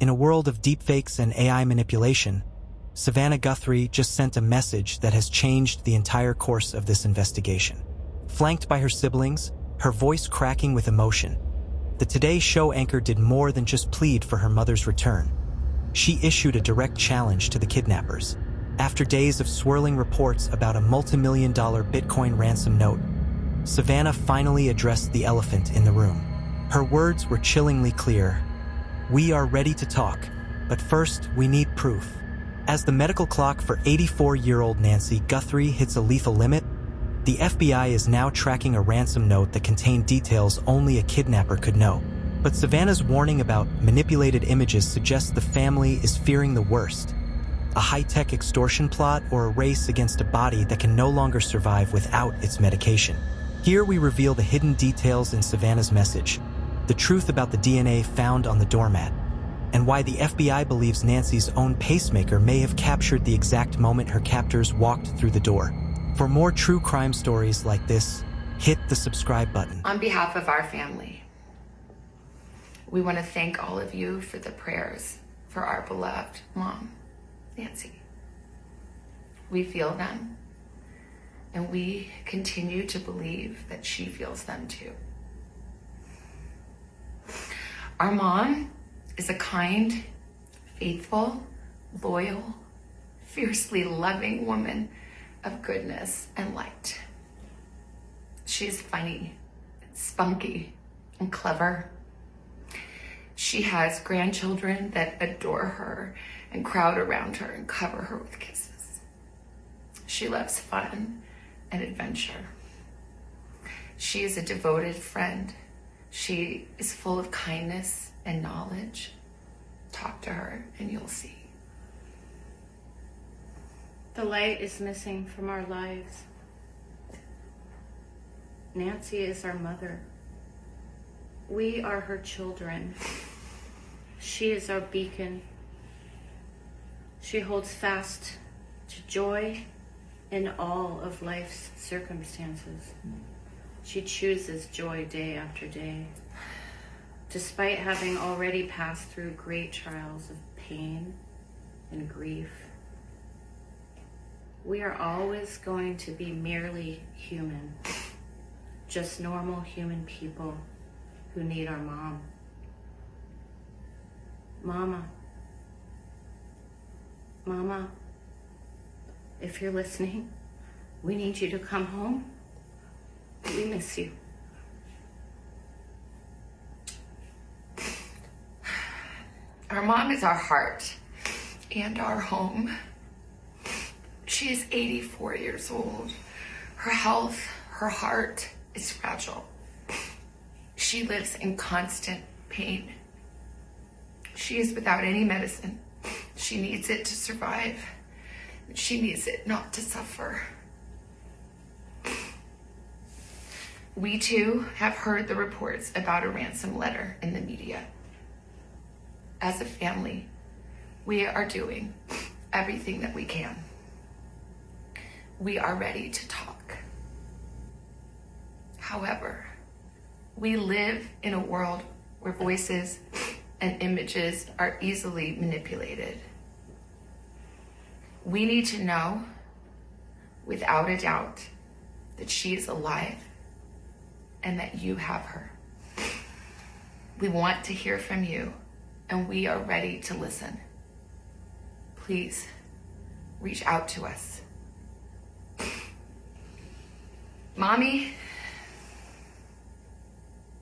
In a world of deepfakes and AI manipulation, Savannah Guthrie just sent a message that has changed the entire course of this investigation. Flanked by her siblings, her voice cracking with emotion, the Today Show anchor did more than just plead for her mother's return. She issued a direct challenge to the kidnappers. After days of swirling reports about a multi-million-dollar Bitcoin ransom note, Savannah finally addressed the elephant in the room. Her words were chillingly clear. "We are ready to talk, but first we need proof." As the medical clock for 84-year-old Nancy Guthrie hits a lethal limit, the FBI is now tracking a ransom note that contained details only a kidnapper could know. But Savannah's warning about manipulated images suggests the family is fearing the worst. A high-tech extortion plot or a race against a body that can no longer survive without its medication. Here we reveal the hidden details in Savannah's message, the truth about the DNA found on the doormat, and why the FBI believes Nancy's own pacemaker may have captured the exact moment her captors walked through the door. For more true crime stories like this, hit the subscribe button. On behalf of our family, we want to thank all of you for the prayers for our beloved mom, Nancy. We feel them, and we continue to believe that she feels them too. Our mom is a kind, faithful, loyal, fiercely loving woman of goodness and light. She's funny, spunky, and clever. She has grandchildren that adore her and crowd around her and cover her with kisses. She loves fun and adventure. She is a devoted friend. She is full of kindness and knowledge. Talk to her and you'll see. The light is missing from our lives. Nancy is our mother. We are her children. She is our beacon. She holds fast to joy in all of life's circumstances. She chooses joy day after day, despite having already passed through great trials of pain and grief. We are always going to be merely human, just normal human people who need our mom. Mama, if you're listening, we need you to come home. We miss you. Our mom is our heart and our home. She is 84 years old. Her health, her heart is fragile. She lives in constant pain. She is without any medicine. She needs it to survive. She needs it not to suffer. We too have heard the reports about a ransom letter in the media. As a family, we are doing everything that we can. We are ready to talk. However, we live in a world where voices and images are easily manipulated. We need to know, without a doubt, that she is alive and that you have her. We want to hear from you, and we are ready to listen. Please reach out to us. Mommy,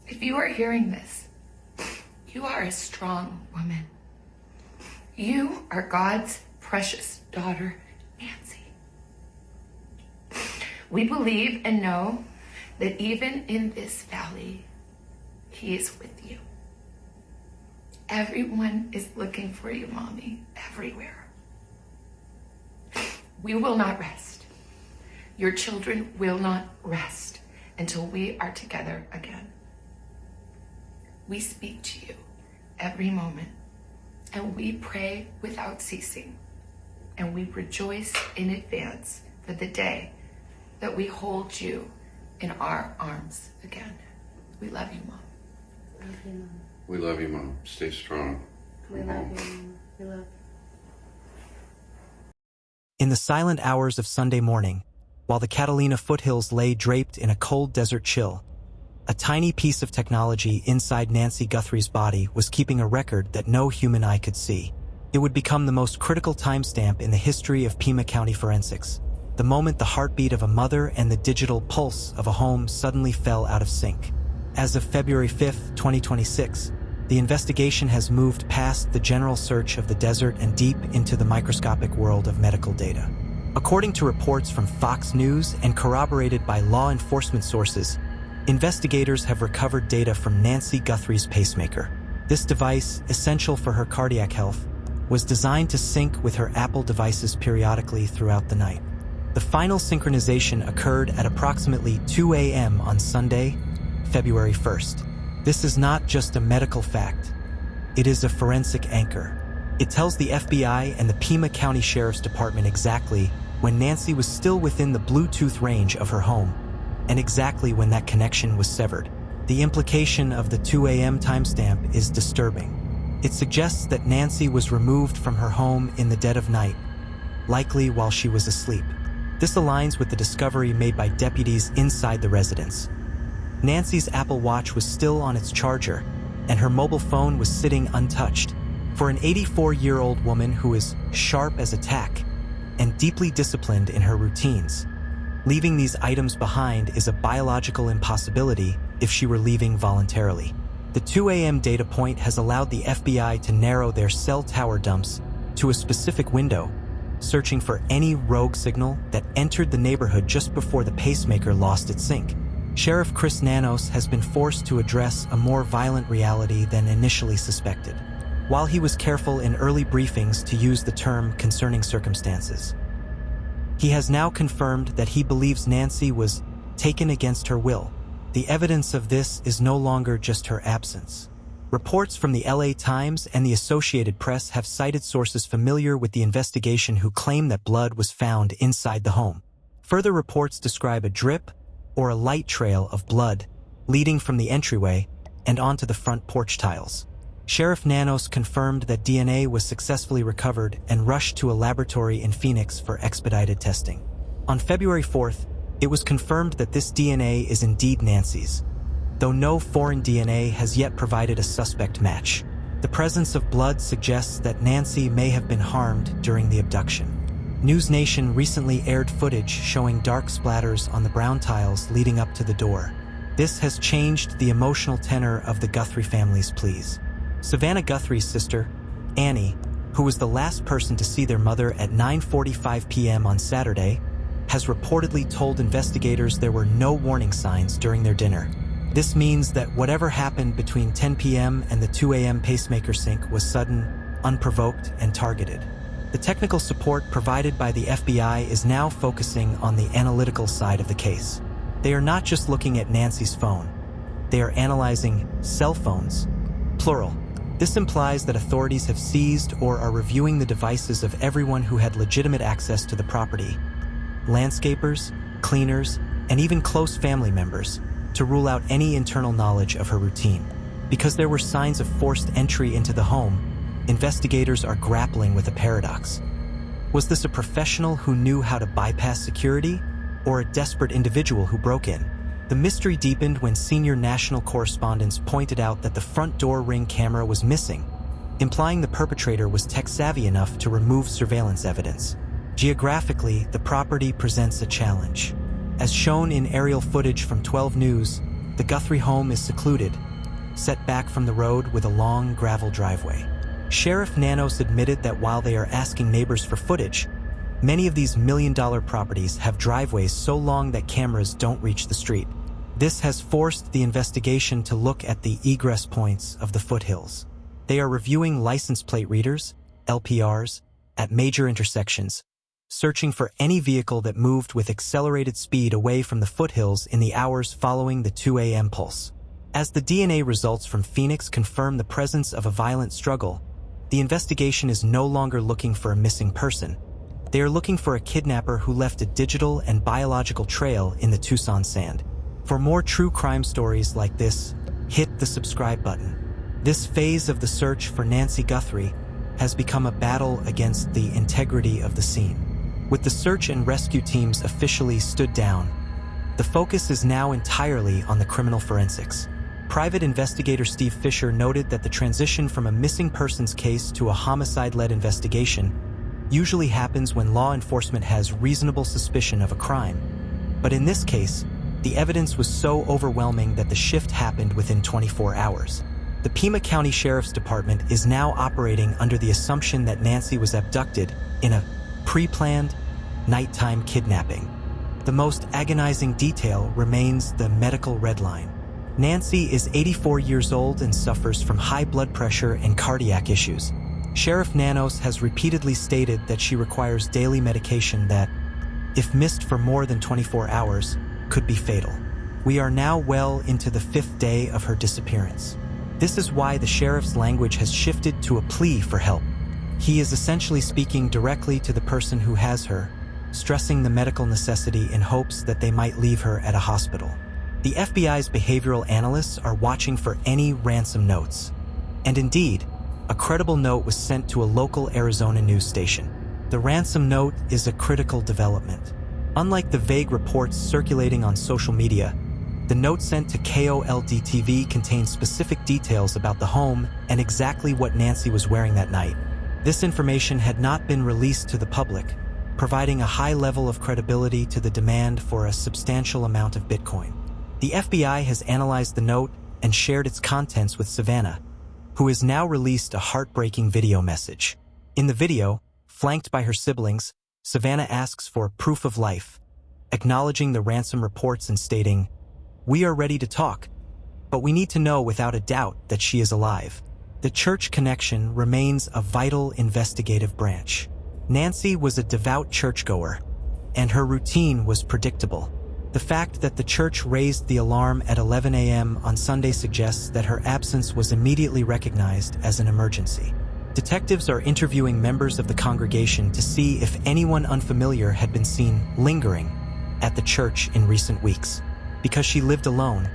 if you are hearing this, you are a strong woman. You are God's precious daughter, Nancy. We believe and know that even in this valley, He is with you. Everyone is looking for you, Mommy, everywhere. We will not rest. Your children will not rest until we are together again. We speak to you every moment, and we pray without ceasing, and we rejoice in advance for the day that we hold you in our arms again. We love you, Mom. Love you, Mom. We love you, Mom. Stay strong. We love you. We love you. In the silent hours of Sunday morning, while the Catalina foothills lay draped in a cold desert chill, a tiny piece of technology inside Nancy Guthrie's body was keeping a record that no human eye could see. It would become the most critical timestamp in the history of Pima County forensics, the moment the heartbeat of a mother and the digital pulse of a home suddenly fell out of sync. As of February 5, 2026, the investigation has moved past the general search of the desert and deep into the microscopic world of medical data. According to reports from Fox News and corroborated by law enforcement sources, investigators have recovered data from Nancy Guthrie's pacemaker. This device, essential for her cardiac health, was designed to sync with her Apple devices periodically throughout the night. The final synchronization occurred at approximately 2 a.m. on Sunday, February 1st. This is not just a medical fact. It is a forensic anchor. It tells the FBI and the Pima County Sheriff's Department exactly when Nancy was still within the Bluetooth range of her home, and exactly when that connection was severed. The implication of the 2 a.m. timestamp is disturbing. It suggests that Nancy was removed from her home in the dead of night, likely while she was asleep. This aligns with the discovery made by deputies inside the residence. Nancy's Apple Watch was still on its charger, and her mobile phone was sitting untouched. For an 84-year-old woman who is sharp as a tack and deeply disciplined in her routines, leaving these items behind is a biological impossibility if she were leaving voluntarily. The 2 a.m. data point has allowed the FBI to narrow their cell tower dumps to a specific window, searching for any rogue signal that entered the neighborhood just before the pacemaker lost its sync. Sheriff Chris Nanos has been forced to address a more violent reality than initially suspected. While he was careful in early briefings to use the term concerning circumstances, he has now confirmed that he believes Nancy was taken against her will. The evidence of this is no longer just her absence. Reports from the LA Times and the Associated Press have cited sources familiar with the investigation who claim that blood was found inside the home. Further reports describe a drip or a light trail of blood leading from the entryway and onto the front porch tiles. Sheriff Nanos confirmed that DNA was successfully recovered and rushed to a laboratory in Phoenix for expedited testing. On February 4th, it was confirmed that this DNA is indeed Nancy's, though no foreign DNA has yet provided a suspect match. The presence of blood suggests that Nancy may have been harmed during the abduction. News Nation recently aired footage showing dark splatters on the brown tiles leading up to the door. This has changed the emotional tenor of the Guthrie family's pleas. Savannah Guthrie's sister, Annie, who was the last person to see their mother at 9:45 p.m. on Saturday, has reportedly told investigators there were no warning signs during their dinner. This means that whatever happened between 10 p.m. and the 2 a.m. pacemaker sync was sudden, unprovoked, and targeted. The technical support provided by the FBI is now focusing on the analytical side of the case. They are not just looking at Nancy's phone. They are analyzing cell phones, plural. This implies that authorities have seized or are reviewing the devices of everyone who had legitimate access to the property, landscapers, cleaners, and even close family members, to rule out any internal knowledge of her routine. Because there were signs of forced entry into the home, investigators are grappling with a paradox. Was this a professional who knew how to bypass security, or a desperate individual who broke in? The mystery deepened when senior national correspondents pointed out that the front door Ring camera was missing, implying the perpetrator was tech-savvy enough to remove surveillance evidence. Geographically, the property presents a challenge. As shown in aerial footage from 12 News, the Guthrie home is secluded, set back from the road with a long gravel driveway. Sheriff Nanos admitted that while they are asking neighbors for footage, many of these million-dollar properties have driveways so long that cameras don't reach the street. This has forced the investigation to look at the egress points of the foothills. They are reviewing license plate readers, LPRs, at major intersections, searching for any vehicle that moved with accelerated speed away from the foothills in the hours following the 2 a.m. pulse. As the DNA results from Phoenix confirm the presence of a violent struggle, the investigation is no longer looking for a missing person. They are looking for a kidnapper who left a digital and biological trail in the Tucson sand. For more true crime stories like this, hit the subscribe button. This phase of the search for Nancy Guthrie has become a battle against the integrity of the scene. With the search and rescue teams officially stood down, the focus is now entirely on the criminal forensics. Private investigator Steve Fisher noted that the transition from a missing persons case to a homicide-led investigation usually happens when law enforcement has reasonable suspicion of a crime. But in this case, the evidence was so overwhelming that the shift happened within 24 hours. The Pima County Sheriff's Department is now operating under the assumption that Nancy was abducted in a pre-planned, nighttime kidnapping. The most agonizing detail remains the medical red line. Nancy is 84 years old and suffers from high blood pressure and cardiac issues. Sheriff Nanos has repeatedly stated that she requires daily medication that, if missed for more than 24 hours, could be fatal. We are now well into the 5th day of her disappearance. This is why the sheriff's language has shifted to a plea for help. He is essentially speaking directly to the person who has her, stressing the medical necessity in hopes that they might leave her at a hospital. The FBI's behavioral analysts are watching for any ransom notes. And indeed, a credible note was sent to a local Arizona news station. The ransom note is a critical development. Unlike the vague reports circulating on social media, the note sent to KOLD-TV contains specific details about the home and exactly what Nancy was wearing that night. This information had not been released to the public, providing a high level of credibility to the demand for a substantial amount of Bitcoin. The FBI has analyzed the note and shared its contents with Savannah, who has now released a heartbreaking video message. In the video, flanked by her siblings, Savannah asks for proof of life, acknowledging the ransom reports and stating, "We are ready to talk, but we need to know without a doubt that she is alive." The church connection remains a vital investigative branch. Nancy was a devout churchgoer, and her routine was predictable. The fact that the church raised the alarm at 11 a.m. on Sunday suggests that her absence was immediately recognized as an emergency. Detectives are interviewing members of the congregation to see if anyone unfamiliar had been seen lingering at the church in recent weeks. Because she lived alone,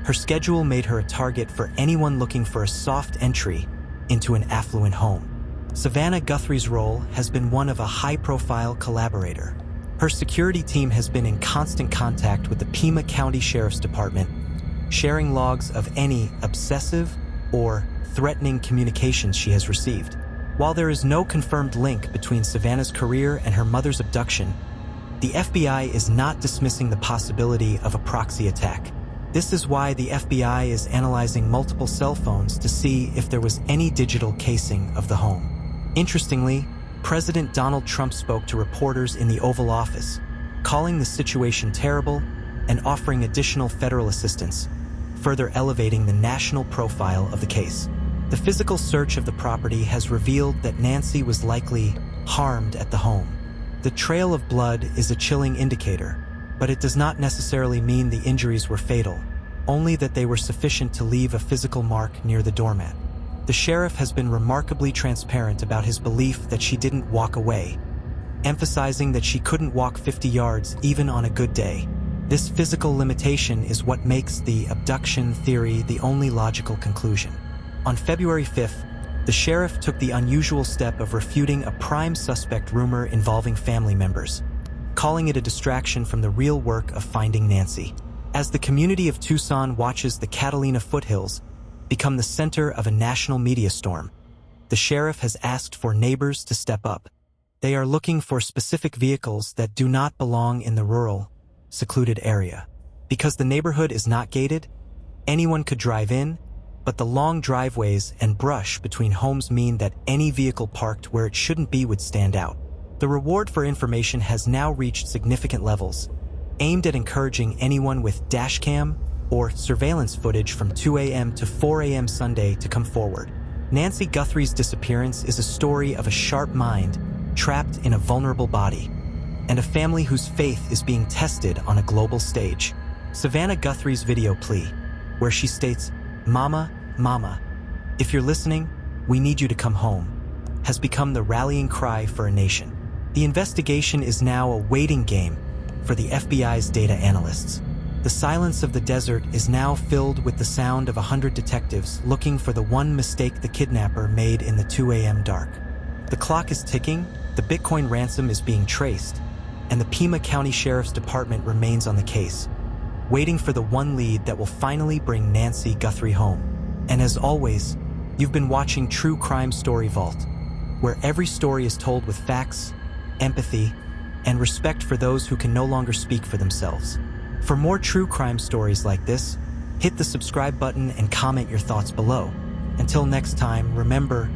her schedule made her a target for anyone looking for a soft entry into an affluent home. Savannah Guthrie's role has been one of a high-profile collaborator. Her security team has been in constant contact with the Pima County Sheriff's Department, sharing logs of any obsessive or threatening communications she has received. While there is no confirmed link between Savannah's career and her mother's abduction, the FBI is not dismissing the possibility of a proxy attack. This is why the FBI is analyzing multiple cell phones to see if there was any digital casing of the home. Interestingly, President Donald Trump spoke to reporters in the Oval Office, calling the situation terrible and offering additional federal assistance, further elevating the national profile of the case. The physical search of the property has revealed that Nancy was likely harmed at the home. The trail of blood is a chilling indicator, but it does not necessarily mean the injuries were fatal, only that they were sufficient to leave a physical mark near the doormat. The sheriff has been remarkably transparent about his belief that she didn't walk away, emphasizing that she couldn't walk 50 yards even on a good day. This physical limitation is what makes the abduction theory the only logical conclusion. On February 5th, the sheriff took the unusual step of refuting a prime suspect rumor involving family members, calling it a distraction from the real work of finding Nancy. As the community of Tucson watches the Catalina foothills become the center of a national media storm, the sheriff has asked for neighbors to step up. They are looking for specific vehicles that do not belong in the rural, secluded area. Because the neighborhood is not gated, anyone could drive in, but the long driveways and brush between homes mean that any vehicle parked where it shouldn't be would stand out. The reward for information has now reached significant levels, aimed at encouraging anyone with dashcam or surveillance footage from 2 a.m. to 4 a.m. Sunday to come forward. Nancy Guthrie's disappearance is a story of a sharp mind trapped in a vulnerable body, and a family whose faith is being tested on a global stage. Savannah Guthrie's video Plea, where she states, "Mama, Mama, if you're listening, we need you to come home," has become the rallying cry for a nation. The investigation is now a waiting game for the FBI's data analysts. The silence of the desert is now filled with the sound of 100 detectives looking for the one mistake the kidnapper made in the 2 a.m. dark. The clock is ticking, the Bitcoin ransom is being traced, and the Pima County Sheriff's Department remains on the case, waiting for the one lead that will finally bring Nancy Guthrie home. And as always, you've been watching True Crime Story Vault, where every story is told with facts, empathy, and respect for those who can no longer speak for themselves. For more true crime stories like this, hit the subscribe button and comment your thoughts below. Until next time, remember,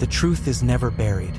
the truth is never buried.